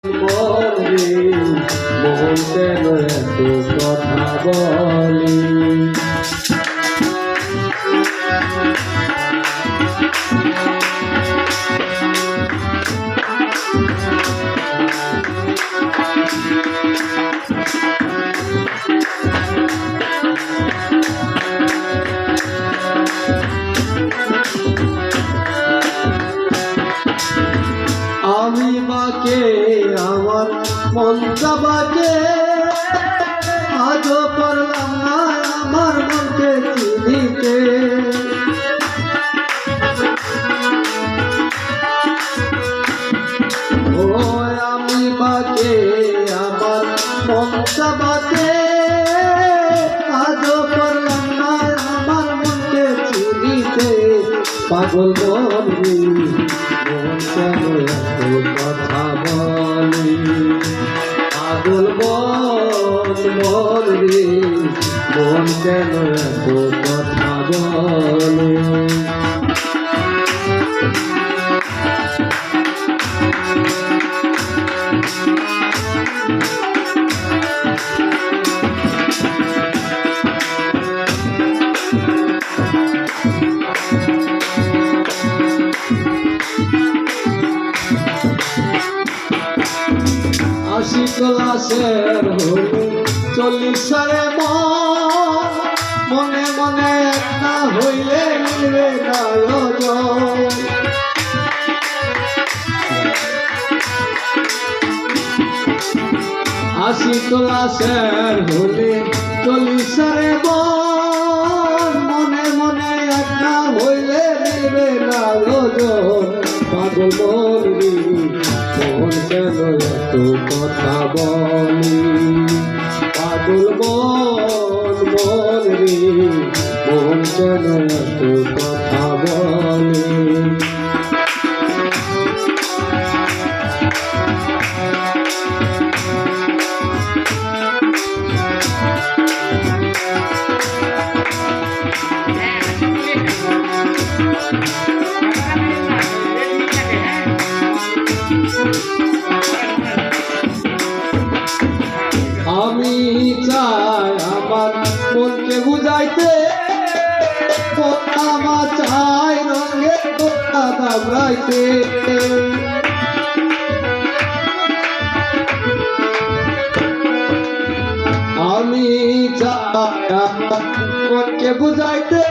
মরে মন কেন এত কথা বলি। আমি বাকে আমার মনটা বাকে আজও পারলাম না আমার মনকে চিনিতে। ও আমি বাকে আমার মনটা বাকে আজও পারলাম না আমার মনকে চিনিতে। পাগল বলি মন কেন এত কথা বলি। পাগল বলি মন কেন এত কথা বলি। আশি ক্লাসের হলে 40 সালে মনে মনে একটা হইলে মিলবে না ওজন। আশি ক্লাসের হলে 40 সালে মনে মনে একটা হইলে মিলবে না ওজন। পাগল বলি মন কেন এত কথা বলি। পাগল বলি মন কেন এত কথা বলি। আমি চাই আমার মনকে বুঝাইতে আমার চাই রঙের কথা দাবড়াইতে। আমি চাই আমার মনকে বুঝাইতে